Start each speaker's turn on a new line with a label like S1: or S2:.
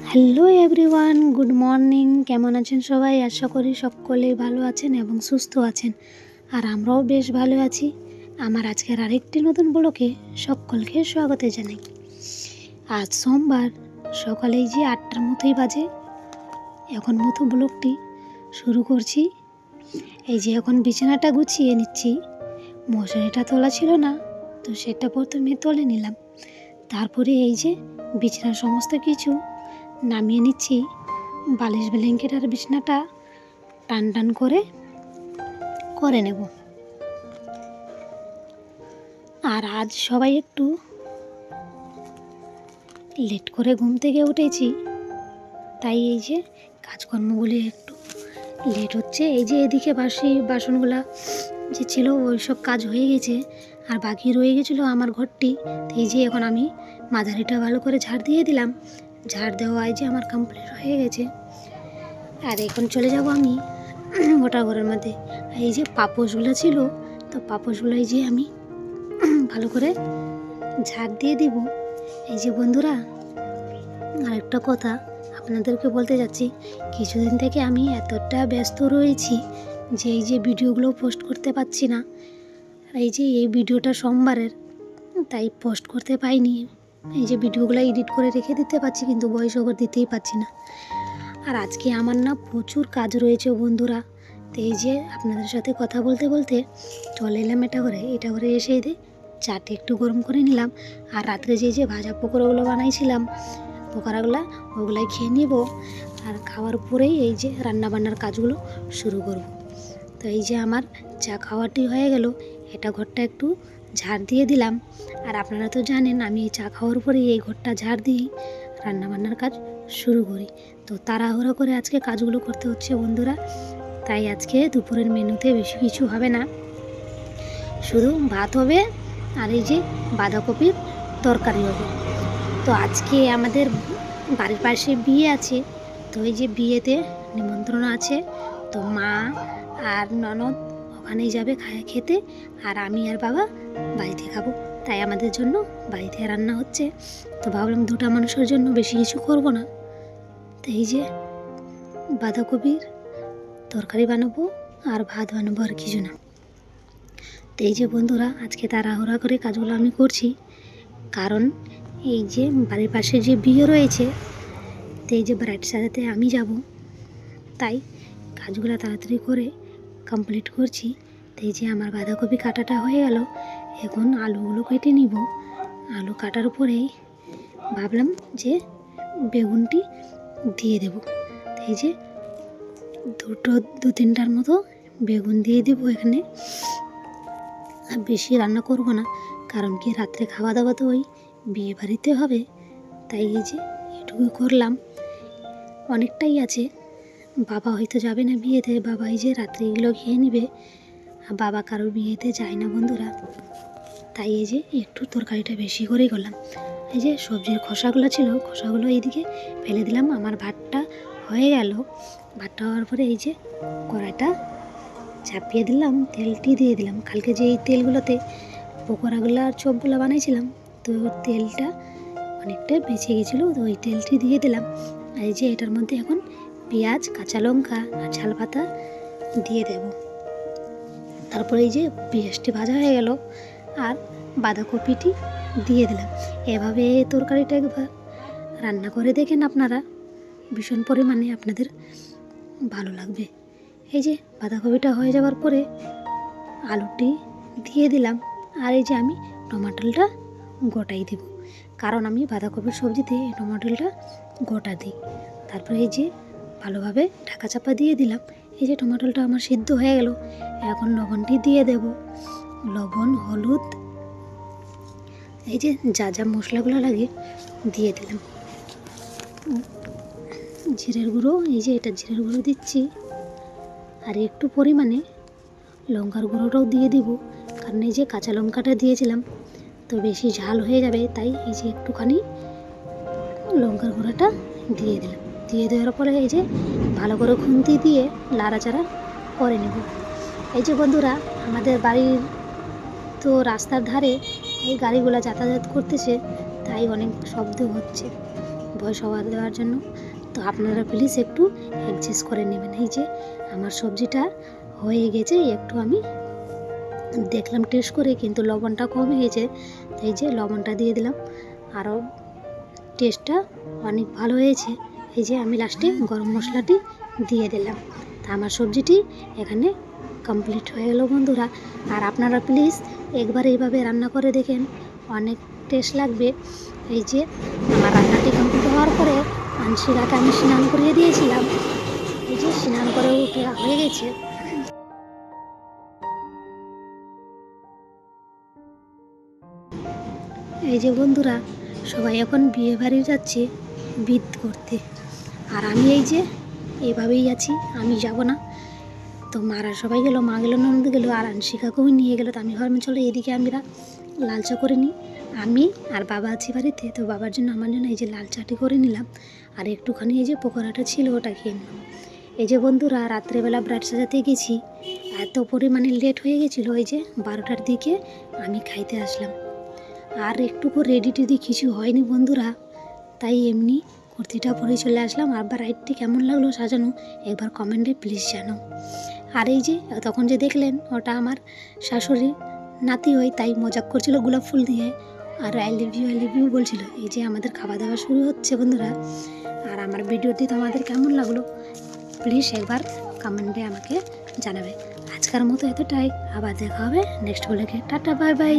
S1: Hello everyone, good morning. কেমন আছেন সবাই? আশা করি সকলেই ভালো আছেন এবং সুস্থ আছেন। আর আমরাও বেশ ভালো আছি। আমার আজকের আরেকটি নতুন ব্লগে সকলকে স্বাগত জানাই। আজ সোমবার, সকালেই যে 8টার মতোই বাজে। এখন মতো ব্লগটি শুরু করছি। এই যে এখন বিছানাটা গুছিয়ে নিচ্ছি। মশারিটা তোলা ছিল না, তো সেটা প্রথমে তুলে নিলাম। তারপরে এই যে বিছানার সমস্ত কিছু নামিয়ে নিচ্ছি। বালিশ ব্ল্যাঙ্কেট আর বিছানাটা টান টান করে নেব। আর আজ সবাই একটু লেট করে ঘুম থেকে উঠেছি, তাই এই যে কাজকর্মগুলি একটু লেট হচ্ছে। এই যে এদিকে বাসনগুলা যে ছিল ওই সব কাজ হয়ে গেছে, আর বাকি রয়ে গেছিলো আমার ঘরটি। এই যে এখন আমি মাঝারিটা ভালো করে ঝাড় দিয়ে দিলাম। ঝাড় দেওয়া এই যে আমার কমপ্লিট হয়ে গেছে। আর এখন চলে যাব আমি ওটা ঘরের মধ্যে। এই যে পাপোশগুলো ছিল, তো পাপোশগুলো এই যে আমি ভালো করে ঝাড় দিয়ে দিব। এই যে বন্ধুরা, আরেকটা কথা আপনাদেরকে বলতে যাচ্ছি, কিছুদিন থেকে আমি এতটা ব্যস্ত রয়েছি যে এই যে ভিডিওগুলো পোস্ট করতে পারছি না। আর এই যে এই ভিডিওটা সোমবারের, তাই পোস্ট করতে পাইনি। এই যে ভিডিওগুলো এডিট করে রেখে দিতে পারছি, কিন্তু ভয়েস ওভার দিতেই পারছি না। আর আজকে আমার না প্রচুর কাজ রয়েছে বন্ধুরা। তো এই যে আপনাদের সাথে কথা বলতে বলতে চলে এলাম এটা করে এসে চাটা একটু গরম করে নিলাম। আর রাত্রে যে ভাজা পকোড়াগুলো বানাইছিলাম, ওগুলাই খেয়ে নিব। আর খাওয়ার পরেই এই যে রান্নাবান্নার কাজগুলো শুরু করব। তো এই যে আমার চা খাওয়াটি হয়ে গেল, এটা ঘরটা একটু ঝাড় দিয়ে দিলাম। আর আপনারা তো জানেন আমি এই চা খাওয়ার পরেই এই ঘরটা ঝাড় দিই রান্নাবান্নার কাজ শুরু করি। তো তাড়াহুড়ো করে আজকে কাজগুলো করতে হচ্ছে বন্ধুরা। তাই আজকে দুপুরের মেনুতে বেশি কিছু হবে না, শুধু ভাত হবে আর এই যে বাঁধাকপির তরকারি হবে। তো আজকে আমাদের বাড়ির পাশে বিয়ে আছে, তো এই যে বিয়েতে নিমন্ত্রণ আছে। তো মা আর ননদ ওখানেই যাবে খেতে, আর আমি আর বাবা বাড়িতে খাবো। তাই আমাদের জন্য বাড়িতে রান্না হচ্ছে। তো ভাবলাম দুটো মানুষের জন্য বেশি কিছু করব না, তো এই যে বাঁধাকপির তরকারি বানাবো আর ভাত বানাবো, আর কিছু না। তো এই যে বন্ধুরা, আজকে তাড়াহুড়া করে কাজগুলো আমি করছি, কারণ এই যে বাড়ির পাশে যে বিয়ে রয়েছে, তো এই যে ব্রাইড সাজাতে আমি যাব, তাই কাজগুলো তাড়াতাড়ি করে কমপ্লিট করছি। তো এই যে আমার বাঁধাকপি কাটাটা হয়ে গেল, এখন আলুগুলো কেটে নিব। আলু কাটার পরেই ভাবলাম যে বেগুনটি দিয়ে দেব। তো এই যে দু তিনটার মতো বেগুন দিয়ে দেব এখানে। আর বেশি রান্না করব না, কারণ কি রাত্রে খাওয়া দাওয়া তো ওই বিয়ে বাড়িতে হবে। তাই এই যে এটুকু করলাম, অনেকটাই আছে। বাবা হয়তো যাবে না বিয়েতে, বাবা এই যে রাত্রে এগুলো খেয়ে নেবে। আর বাবা কারোর বিয়েতে যায় না বন্ধুরা, তাই এই যে একটু তরকারিটা বেশি করেই করলাম। এই যে সবজির খোসাগুলো ছিল, খোসাগুলো এইদিকে ফেলে দিলাম। আমার ভাতটা হয়ে গেল। ভাতটা হওয়ার পরে এই যে কড়াইটা চাপিয়ে দিলাম, তেলটি দিয়ে দিলাম। কালকে যে এই তেলগুলোতে পকোড়াগুলো আর চপগুলো বানিয়েছিলাম, তো তেলটা অনেকটা বেঁচে গেছিলো, তো ওই তেলটি দিয়ে দিলাম। আর এই যে এটার মধ্যে এখন পেঁয়াজ, কাঁচা লঙ্কা আর ঝাল পাতা দিয়ে দেব। তারপরে এই যে পেঁয়াজটি ভাজা হয়ে গেল আর বাঁধাকপিটি দিয়ে দিলাম। এভাবে তরকারিটা একবার রান্না করে দেখেন আপনারা, ভীষণ পরিমাণে আপনাদের ভালো লাগবে। এই যে বাঁধাকপিটা হয়ে যাওয়ার পরে আলুটি দিয়ে দিলাম। আর এই যে আমি টমাটোটা গোটাই দেব, কারণ আমি বাঁধাকপির সবজিতে টমাটোটা গোটা দিই। তারপরে এই যে ভালোভাবে ঢাকা চাপা দিয়ে দিলাম। এই যে টমাটোটা আমার সিদ্ধ হয়ে গেল, এখন লবণটি দিয়ে দেব। লবণ, হলুদ, এই যে যা যা মশলাগুলো লাগে দিয়ে দিলাম। জিরের গুঁড়ো, এই যে এটা জিরের গুঁড়ো দিচ্ছি। আর একটু পরিমাণে লঙ্কার গুঁড়োটাও দিয়ে দিব, কারণ এই যে কাঁচা লঙ্কাটা দিয়েছিলাম তো বেশি ঝাল হয়ে যাবে, তাই এই যে একটুখানি লঙ্কার গুঁড়োটা দিয়ে দিলাম। দিয়ে দেওয়ার পরে এই যে ভালো করে খুন্তি দিয়ে নাড়াচাড়া করে নেব। এই যে বন্ধুরা, আমাদের বাড়ির তো রাস্তার ধারে এই গাড়িগুলো যাতায়াত করতেছে, তাই অনেক শব্দ হচ্ছে। ভয়েস ওভার দেওয়ার জন্য। তো আপনারা প্লিজ একটু অ্যাডজাস্ট করে নেবেন। এই যে আমার সবজিটা হয়ে গেছে, একটু আমি দেখলাম টেস্ট করে, কিন্তু লবণটা কমে গেছে। এই যে লবণটা দিয়ে দিলাম, আরও টেস্টটা অনেক ভালো হয়েছে। এই যে আমি লাস্টে গরম মশলাটি দিয়ে দিলাম। তা আমার সবজিটি এখানে কমপ্লিট হয়ে গেল বন্ধুরা। আর আপনারা প্লিজ একবার এইভাবে রান্না করে দেখেন, অনেক টেস্ট লাগবে। এই যে আমার রান্নাটি কমপ্লিট হওয়ার পরে আনশিকাকে আমি স্নান করিয়ে দিয়েছিলাম। এই যে স্নান করে উঠে হয়ে গেছে। এই যে বন্ধুরা, সবাই এখন বিয়ে বাড়ি যাচ্ছে বিদ করতে, আর আমি এই যে এইভাবেই আছি, আমি যাব না। তো মারা সবাই গেলো, মা গেলো, ননদ গেলো, আর আনশিকাকেও নিয়ে গেলো। তো আমি ভাবলাম চলো এদিকে আমরা লাল চা করে নিই। আমি আর বাবা আছি বাড়িতে, তো বাবার জন্য আমার জন্য এই যে লাল চাটি করে নিলাম, আর একটুখানি এই যে পকোড়াটা ছিল ওটা খেয়ে নিলাম। এই যে বন্ধুরা, রাত্রেবেলা ব্রাইড সাজাতে গেছি, এত পরিমাণে লেট হয়ে গেছিলো। এই যে 12টার দিকে আমি খাইতে আসলাম, আর একটুকু রেডি টেডি কিছু হয়নি বন্ধুরা, তাই এমনি কুর্তিটা পরে চলে আসলাম। আর ব্রাইডটি কেমন লাগলো সাজানো একবার কমেন্টে প্লিজ জানাও। আর এই যে তখন যে দেখলেন, ওটা আমার শাশুড়ি নাতি হয়, তাই মজাক করছিল গোলাপ ফুল দিয়ে, আর আই লাভ ইউ বলছিল। এই যে আমাদের খাওয়া দাওয়া শুরু হচ্ছে বন্ধুরা। আর আমার ভিডিওটি তোমাদের কেমন লাগলো প্লিজ একবার কমেন্টে আমাকে জানাবে। আজকের মতো এতটাই, আবার দেখা হবে নেক্সট ব্লগে। Tata, bye bye.